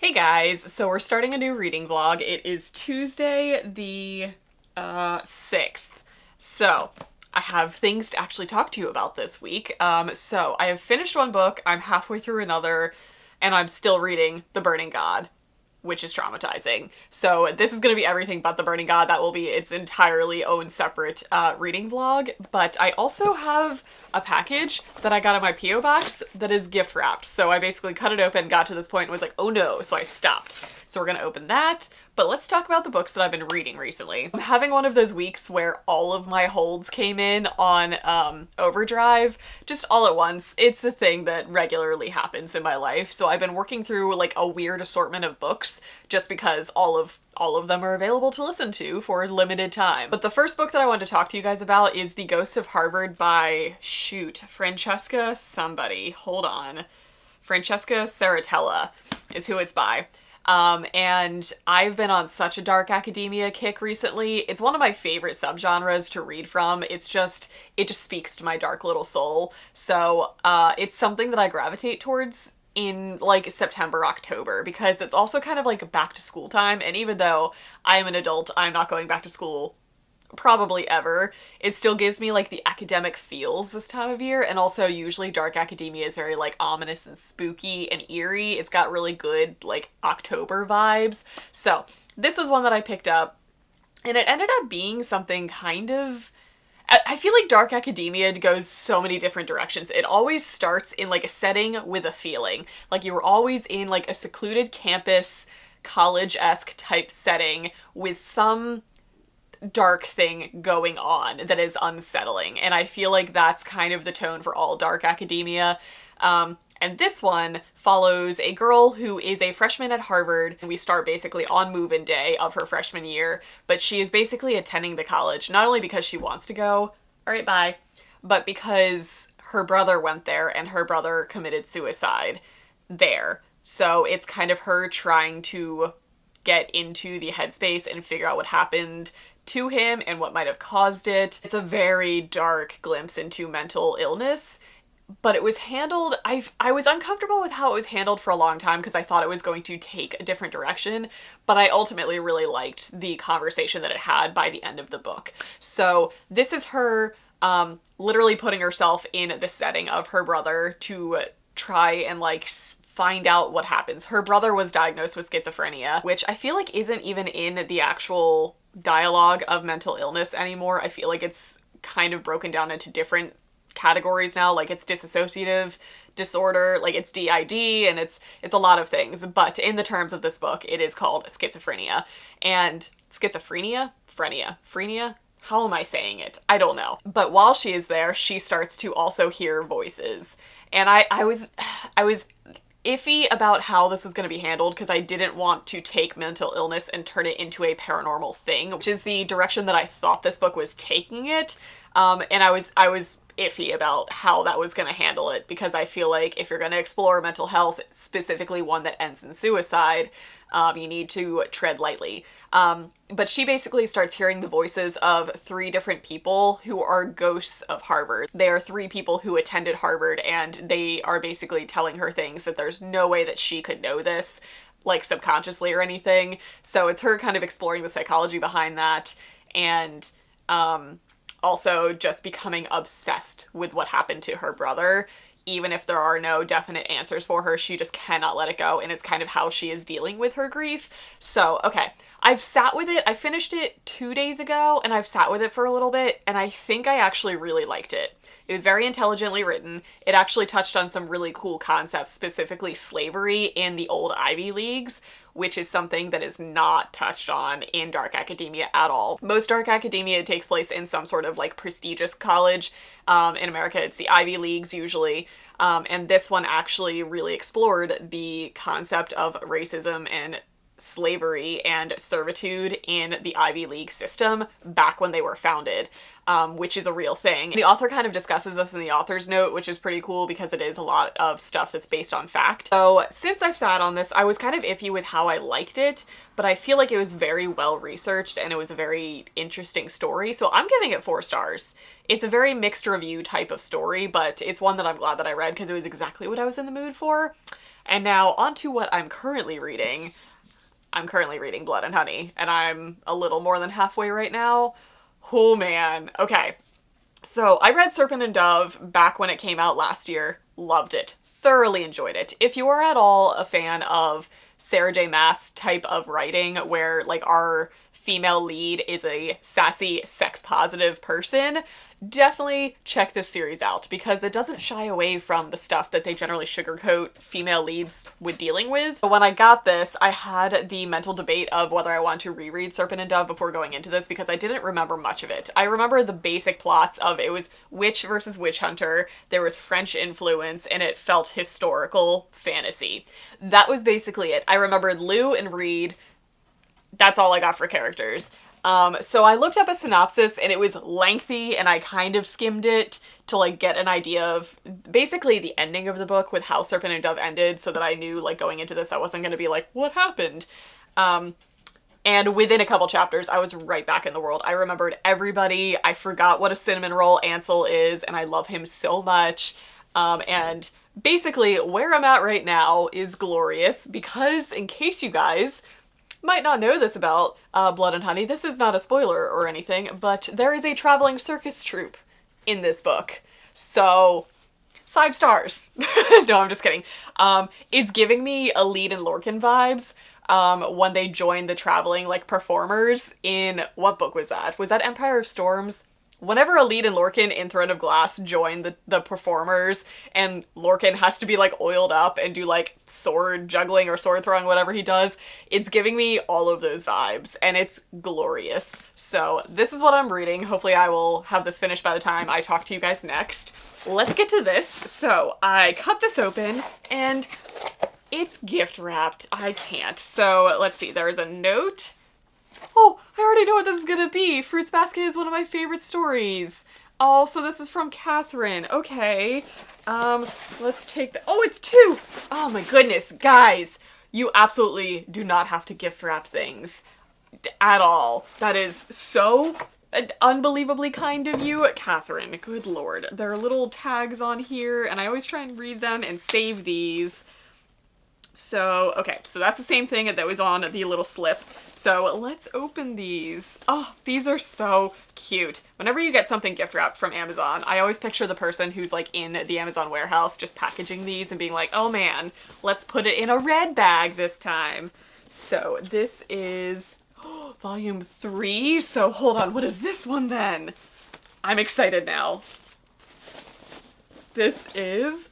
Hey guys, so we're starting a new reading vlog. It is Tuesday the 6th. So I have things to actually talk to you about this week. So I have finished one book, I'm halfway through another, and I'm still reading The Burning God, which is traumatizing. So this is going to be everything but The Burning God. That will be its entirely own separate reading vlog. But I also have a package that I got in my P.O. box that is gift wrapped. So I basically cut it open, got to this point, and was like, oh no, so I stopped. So we're going to open that. But let's talk about the books that I've been reading recently. I'm having one of those weeks where all of my holds came in on overdrive, just all at once. It's a thing that regularly happens in my life. So I've been working through like a weird assortment of books just because all of them are available to listen to for a limited time. But the first book that I wanted to talk to you guys about is The Ghosts of Harvard by, Francesca somebody. Hold on. Francesca Saratella is who it's by. And I've been on such a dark academia kick recently. It's one of my favorite subgenres to read from. It just speaks to my dark little soul. So, it's something that I gravitate towards in like September, October, because it's also kind of like back to school time. And even though I am an adult, I'm not going back to school probably ever. It still gives me like the academic feels this time of year, and also usually dark academia is very like ominous and spooky and eerie. It's got really good like October vibes. So this was one that I picked up, and it ended up being something kind of, I feel like dark academia goes so many different directions. It always starts in like a setting with a feeling. Like you were always in like a secluded campus, college-esque type setting with some dark thing going on that is unsettling, and I feel like that's kind of the tone for all dark academia. And this one follows a girl who is a freshman at Harvard, and we start basically on move-in day of her freshman year, but she is basically attending the college not only because she wants to go, alright bye, but because her brother went there and her brother committed suicide there. So it's kind of her trying to get into the headspace and figure out what happened to him and what might have caused it. It's a very dark glimpse into mental illness, but it was handled, I was uncomfortable with how it was handled for a long time because I thought it was going to take a different direction, but I ultimately really liked the conversation that it had by the end of the book. So this is her literally putting herself in the setting of her brother to try and like find out what happens. Her brother was diagnosed with schizophrenia, which I feel like isn't even in the actual dialogue of mental illness anymore. I feel like it's kind of broken down into different categories now, like it's dissociative disorder, like it's DID, and it's a lot of things, but in the terms of this book, it is called schizophrenia. And frenia? How am I saying it? I don't know. But while she is there, she starts to also hear voices. And I was iffy about how this was going to be handled because I didn't want to take mental illness and turn it into a paranormal thing, which is the direction that I thought this book was taking it. And I was iffy about how that was going to handle it, because I feel like if you're going to explore mental health, specifically one that ends in suicide, you need to tread lightly. But she basically starts hearing the voices of 3 different people who are ghosts of Harvard. They are 3 people who attended Harvard, and they are basically telling her things that there's no way that she could know this, like subconsciously or anything. So it's her kind of exploring the psychology behind that, and also just becoming obsessed with what happened to her brother. Even if there are no definite answers for her, she just cannot let it go, and it's kind of how she is dealing with her grief. So, okay, I've sat with it. I finished it 2 days ago, and I've sat with it for a little bit, and I think I actually really liked it. It was very intelligently written. It actually touched on some really cool concepts, specifically slavery in the old Ivy Leagues, which is something that is not touched on in dark academia at all. Most dark academia takes place in some sort of like prestigious college. In America, it's the Ivy Leagues usually. And this one actually really explored the concept of racism and slavery and servitude in the Ivy League system back when they were founded, which is a real thing. The author kind of discusses this in the author's note, which is pretty cool because it is a lot of stuff that's based on fact. So since I've sat on this, I was kind of iffy with how I liked it, but I feel like it was very well researched and it was a very interesting story, so I'm giving it 4 stars. It's a very mixed review type of story, but it's one that I'm glad that I read because it was exactly what I was in the mood for. And now on to what I'm currently reading. I'm currently reading Blood and Honey, and I'm a little more than halfway right now. Oh man. Okay. So I read Serpent and Dove back when it came out last year. Loved it. Thoroughly enjoyed it. If you are at all a fan of Sarah J. Maas type of writing where like our female lead is a sassy, sex-positive person, definitely check this series out because it doesn't shy away from the stuff that they generally sugarcoat female leads with dealing with. But when I got this, I had the mental debate of whether I want to reread Serpent and Dove before going into this because I didn't remember much of it. I remember the basic plots of it was witch versus witch hunter, there was French influence, and it felt historical fantasy. That was basically it. I remembered Lou and Reed. That's all I got for characters. So I looked up a synopsis and it was lengthy and I kind of skimmed it to like get an idea of basically the ending of the book with how Serpent and Dove ended so that I knew like going into this I wasn't going to be like, what happened? And within a couple chapters, I was right back in the world. I remembered everybody. I forgot what a cinnamon roll Ansel is and I love him so much. And basically where I'm at right now is glorious because in case you guys might not know this about Blood and Honey, this is not a spoiler or anything, but there is a traveling circus troupe in this book. So, 5 stars. No, I'm just kidding. It's giving me a Lead and Lorcan vibes when they joined the traveling like performers in, what book was that? Was that Empire of Storms? Whenever a Lead and Lorcan in Throne of Glass join the performers and Lorcan has to be like oiled up and do like sword juggling or sword throwing, whatever he does, it's giving me all of those vibes and it's glorious. So this is what I'm reading. Hopefully I will have this finished by the time I talk to you guys next. Let's get to this. So I cut this open and it's gift wrapped. I can't. So let's see. There is a note. Oh, I already know what this is gonna be. Fruits Basket is one of my favorite stories. Oh, so this is from Catherine. Okay. Let's take the... Oh, it's 2! Oh my goodness, guys. You absolutely do not have to gift wrap things. At all. That is so unbelievably kind of you, Catherine. Good lord. There are little tags on here, and I always try and read them and save these. So, okay, so that's the same thing that was on the little slip. So let's open these. Oh, these are so cute. Whenever you get something gift wrapped from Amazon, I always picture the person who's like in the Amazon warehouse just packaging these and being like, oh man, let's put it in a red bag this time. So this is volume 3. So hold on, what is this one then? I'm excited now. This is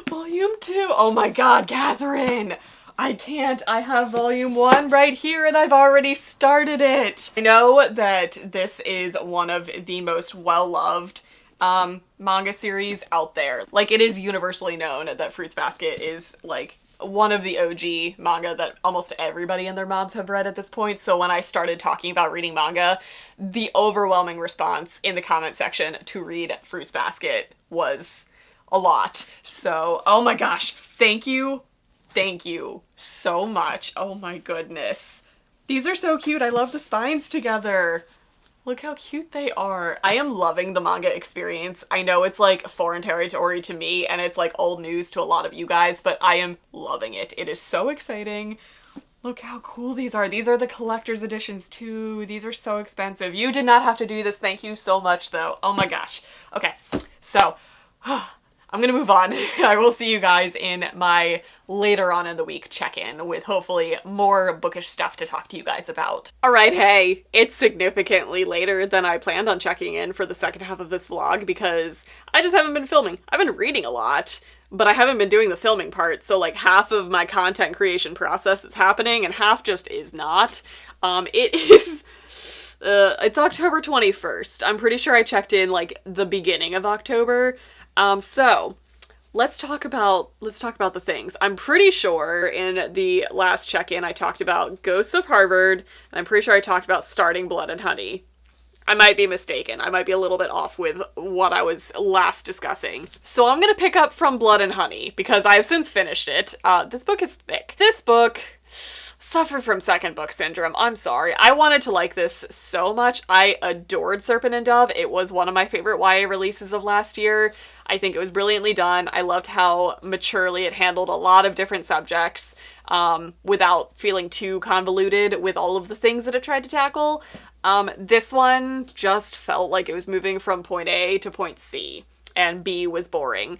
volume 2. Oh my god, Catherine! I can't. I have volume 1 right here and I've already started it. I know that this is one of the most well-loved manga series out there. Like, it is universally known that Fruits Basket is like one of the OG manga that almost everybody and their moms have read at this point. So when I started talking about reading manga, the overwhelming response in the comment section to read Fruits Basket was a lot. So, oh my gosh, thank you. Thank you so much. Oh my goodness. These are so cute. I love the spines together. Look how cute they are. I am loving the manga experience. I know it's like foreign territory to me and it's like old news to a lot of you guys, but I am loving it. It is so exciting. Look how cool these are. These are the collector's editions too. These are so expensive. You did not have to do this. Thank you so much though. Oh my gosh. Okay, so I'm gonna move on. I will see you guys in my later on in the week check-in with hopefully more bookish stuff to talk to you guys about. Alright, hey, it's significantly later than I planned on checking in for the second half of this vlog because I just haven't been filming. I've been reading a lot, but I haven't been doing the filming part, so like half of my content creation process is happening and half just is not. It's October 21st. I'm pretty sure I checked in like the beginning of October. So let's talk about the things. I'm pretty sure in the last check-in I talked about Ghosts of Harvard, and I'm pretty sure I talked about starting Blood and Honey. I might be mistaken. I might be a little bit off with what I was last discussing. So I'm gonna pick up from Blood and Honey because I've since finished it. This book is thick. This book, suffer from second book syndrome. I'm sorry. I wanted to like this so much. I adored Serpent and Dove. It was one of my favorite YA releases of last year. I think it was brilliantly done. I loved how maturely it handled a lot of different subjects without feeling too convoluted with all of the things that it tried to tackle. This one just felt like it was moving from point A to point C, and B was boring.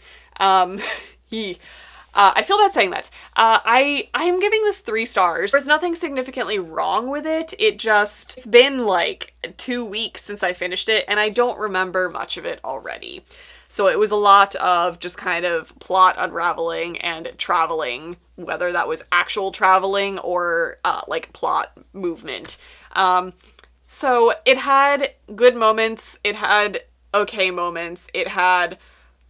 I feel bad saying that. I'm giving this 3 stars. There's nothing significantly wrong with it. It's been like 2 weeks since I finished it, and I don't remember much of it already. So it was a lot of just kind of plot unraveling and traveling, whether that was actual traveling or like plot movement. So it had good moments, it had okay moments, it had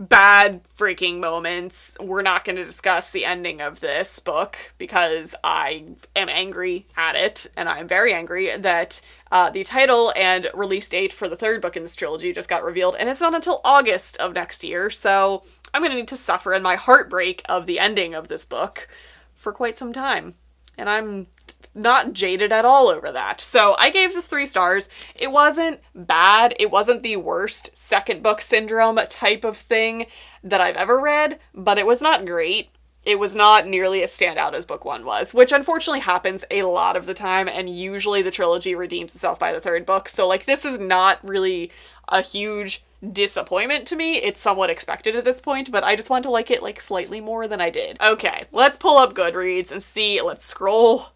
bad freaking moments. We're not going to discuss the ending of this book because I am angry at it, and I'm very angry that the title and release date for the 3rd book in this trilogy just got revealed, and it's not until August of next year, so I'm going to need to suffer in my heartbreak of the ending of this book for quite some time. And I'm not jaded at all over that. So I gave this 3 stars. It wasn't bad. It wasn't the worst second book syndrome type of thing that I've ever read, but it was not great. It was not nearly as standout as book 1 was, which unfortunately happens a lot of the time, and usually the trilogy redeems itself by the 3rd book. So like, this is not really a huge disappointment to me. It's somewhat expected at this point, but I just want to like it like slightly more than I did. Okay, let's pull up Goodreads and see. Let's scroll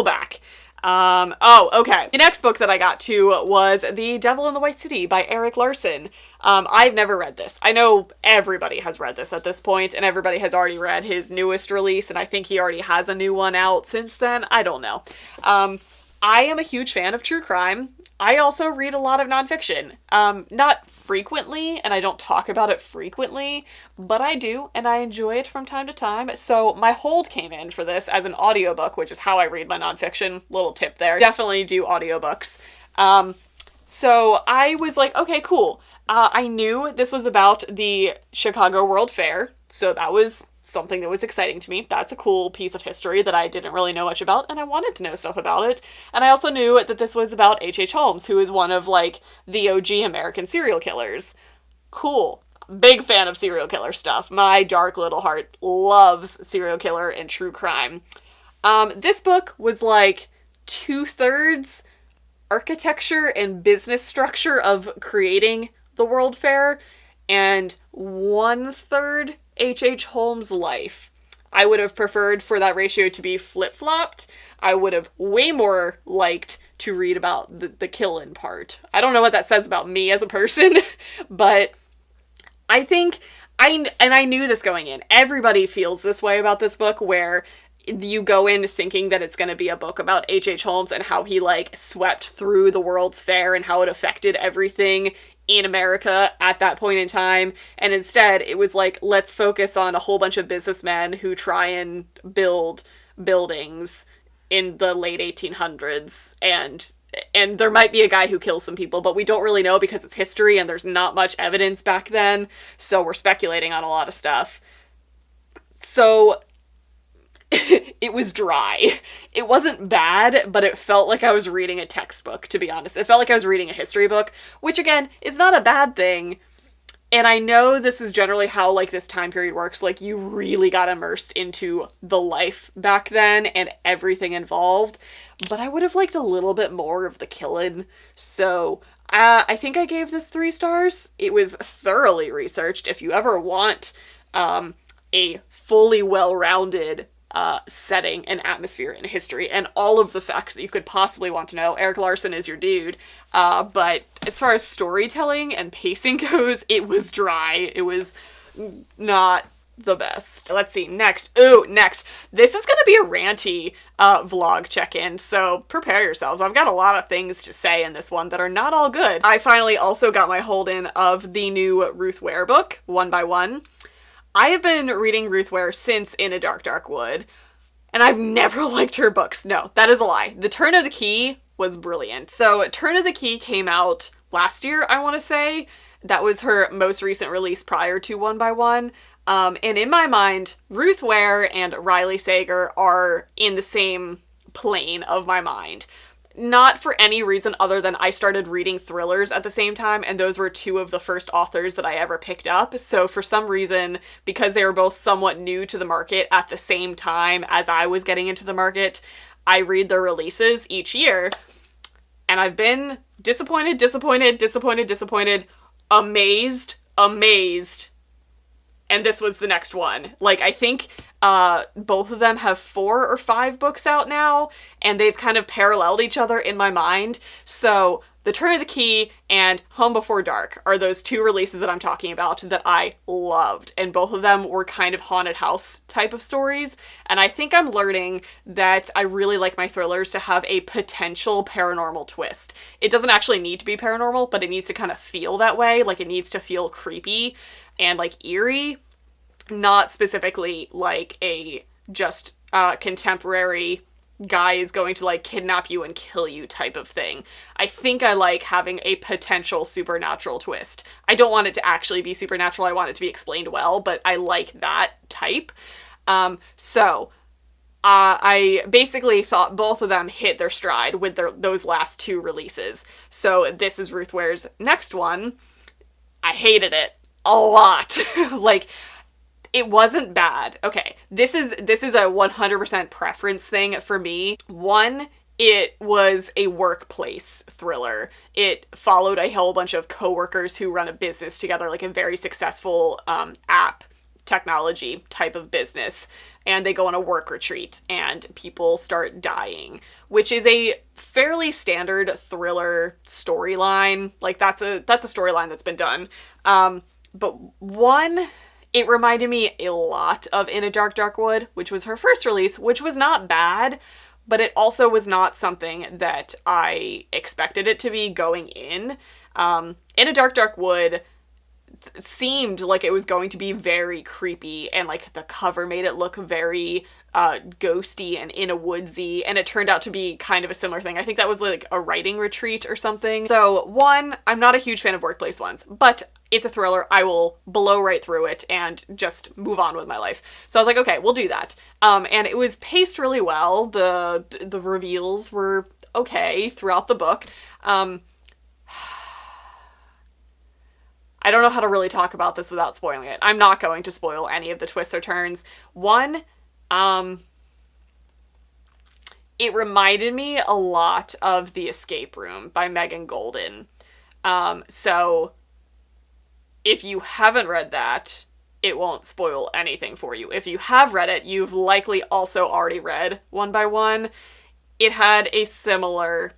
back. Okay. The next book that I got to was The Devil in the White City by Erik Larson. I've never read this. I know everybody has read this at this point, and everybody has already read his newest release, and I think he already has a new one out since then. I don't know. I am a huge fan of true crime. I also read a lot of nonfiction. Not frequently, and I don't talk about it frequently, but I do, and I enjoy it from time to time. So my hold came in for this as an audiobook, which is how I read my nonfiction. Little tip there. Definitely do audiobooks. So I was like, okay, cool. I knew this was about the Chicago World Fair, so that was something that was exciting to me. That's a cool piece of history that I didn't really know much about, and I wanted to know stuff about it. And I also knew that this was about H.H. Holmes, who is one of, like, the OG American serial killers. Cool. Big fan of serial killer stuff. My dark little heart loves serial killer and true crime. This book was, like, 2/3 architecture and business structure of creating the World Fair, and 1/3 H.H. Holmes' life. I would have preferred for that ratio to be flip-flopped. I would have way more liked to read about the killin' part. I don't know what that says about me as a person, but I think, I knew this going in. Everybody feels this way about this book, where you go in thinking that it's going to be a book about H.H. Holmes and how he, like, swept through the World's Fair and how it affected everything in America at that point in time, and instead it was like, let's focus on a whole bunch of businessmen who try and build buildings in the late 1800s, and there might be a guy who kills some people, but we don't really know because it's history and there's not much evidence back then, so we're speculating on a lot of stuff. So it was dry. It wasn't bad, but it felt like I was reading a textbook, to be honest. It felt like I was reading a history book, which again, is not a bad thing. And I know this is generally how, like, this time period works. Like, you really got immersed into the life back then and everything involved. But I would have liked a little bit more of the killing. So I think I gave this 3 stars. It was thoroughly researched. If you ever want a fully well-rounded setting and atmosphere and history and all of the facts that you could possibly want to know, Erik Larson is your dude. But as far as storytelling and pacing goes, it was dry. It was not the best. Let's see, next. Next. This is gonna be a ranty vlog check-in, so prepare yourselves. I've got a lot of things to say in this one that are not all good. I finally also got my hold in of the new Ruth Ware book, One by One. I have been reading Ruth Ware since In a Dark, Dark Wood, and I've never liked her books. No, that is a lie. The Turn of the Key was brilliant. So Turn of the Key came out last year, I want to say. That was her most recent release prior to One by One. And in my mind, Ruth Ware and Riley Sager are in the same plane of my mind. Not for any reason other than I started reading thrillers at the same time, and those were two of the first authors that I ever picked up. So for some reason, because they were both somewhat new to the market at the same time as I was getting into the market, I read their releases each year, and I've been disappointed, amazed, and this was the next one. Like, I think both of them have 4 or 5 books out now, and they've kind of paralleled each other in my mind. So The Turn of the Key and Home Before Dark are those 2 releases that I'm talking about that I loved, and both of them were kind of haunted house type of stories, and I think I'm learning that I really like my thrillers to have a potential paranormal twist. It doesn't actually need to be paranormal, but it needs to kind of feel that way, like it needs to feel creepy and like eerie, not specifically like a just contemporary guy is going to like kidnap you and kill you type of thing. I think I like having a potential supernatural twist. I don't want it to actually be supernatural, I want it to be explained well, but I like that type. I basically thought both of them hit their stride with those last 2 releases. So this is Ruth Ware's next one. I hated it a lot. Like, it wasn't bad. Okay, this is a 100% preference thing for me. One, it was a workplace thriller. It followed a whole bunch of coworkers who run a business together, like a very successful app technology type of business, and they go on a work retreat and people start dying, which is a fairly standard thriller storyline. Like, that's a storyline that's been done. But one, it reminded me a lot of In a Dark, Dark Wood, which was her first release, which was not bad, but it also was not something that I expected it to be going in. In a Dark, Dark Wood seemed like it was going to be very creepy, and like the cover made it look very ghosty and in a woodsy, and it turned out to be kind of a similar thing. I think that was like a writing retreat or something. So one, I'm not a huge fan of workplace ones, but it's a thriller. I will blow right through it and just move on with my life. So I was like, okay, we'll do that. And it was paced really well. The reveals were okay throughout the book. I don't know how to really talk about this without spoiling it. I'm not going to spoil any of the twists or turns. One, it reminded me a lot of The Escape Room by Megan Golden. So if you haven't read that, it won't spoil anything for you. If you have read it, you've likely also already read One by One. It had a similar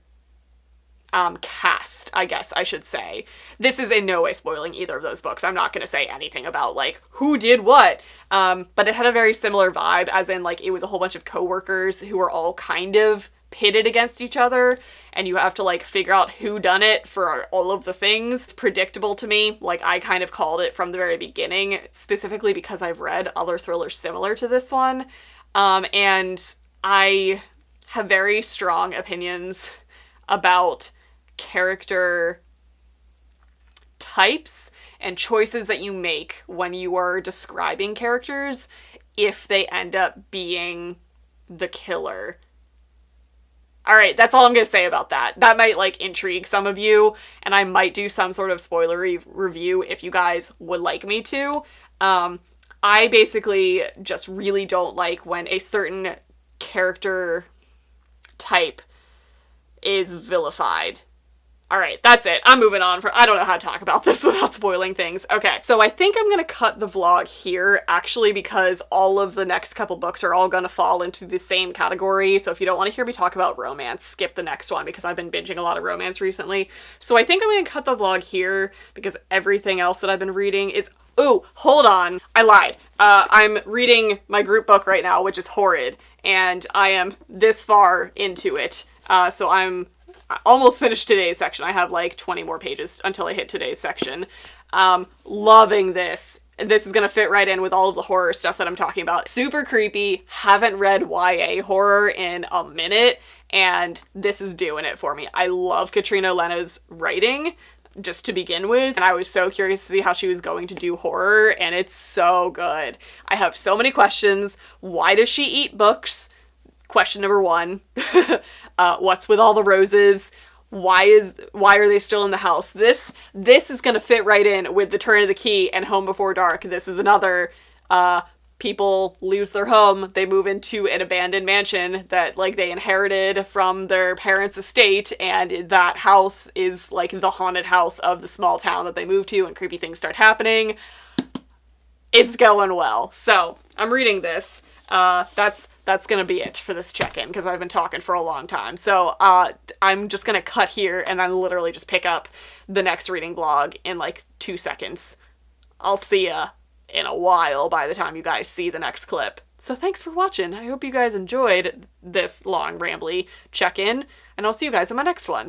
cast, I guess I should say. This is in no way spoiling either of those books. I'm not going to say anything about, like, who did what. But it had a very similar vibe, as in, like, it was a whole bunch of coworkers who were all kind of pitted against each other, and you have to, like, figure out who done it for all of the things. It's predictable to me. Like, I kind of called it from the very beginning, specifically because I've read other thrillers similar to this one. And I have very strong opinions about character types and choices that you make when you are describing characters if they end up being the killer. Alright, that's all I'm going to say about that. That might, like, intrigue some of you, and I might do some sort of spoilery review if you guys would like me to. I basically just really don't like when a certain character type is vilified. Alright, that's it. I'm moving on. I don't know how to talk about this without spoiling things. Okay, so I think I'm gonna cut the vlog here, actually, because all of the next couple books are all gonna fall into the same category. So if you don't want to hear me talk about romance, skip the next one, because I've been binging a lot of romance recently. So I think I'm gonna cut the vlog here, because everything else that I've been reading is... Ooh, hold on. I lied. I'm reading my group book right now, which is Horrid, and I am this far into it. So I almost finished today's section. I have like 20 more pages until I hit today's section. Loving this. This is gonna fit right in with all of the horror stuff that I'm talking about. Super creepy. Haven't read YA horror in a minute, and this is doing it for me. I love Katrina Lena's writing, just to begin with, and I was so curious to see how she was going to do horror, and it's so good. I have so many questions. Why does she eat books? question number 1, what's with all the roses? Why are they still in the house? This is gonna fit right in with The Turn of the Key and Home Before Dark. This is another, people lose their home, they move into an abandoned mansion that, like, they inherited from their parents' estate, and that house is, like, the haunted house of the small town that they moved to, and creepy things start happening. It's going well. So, I'm reading this. That's gonna be it for this check-in, because I've been talking for a long time. So, I'm just gonna cut here, and then literally just pick up the next reading vlog in, like, 2 seconds. I'll see ya in a while by the time you guys see the next clip. So thanks for watching. I hope you guys enjoyed this long, rambly check-in, and I'll see you guys in my next one.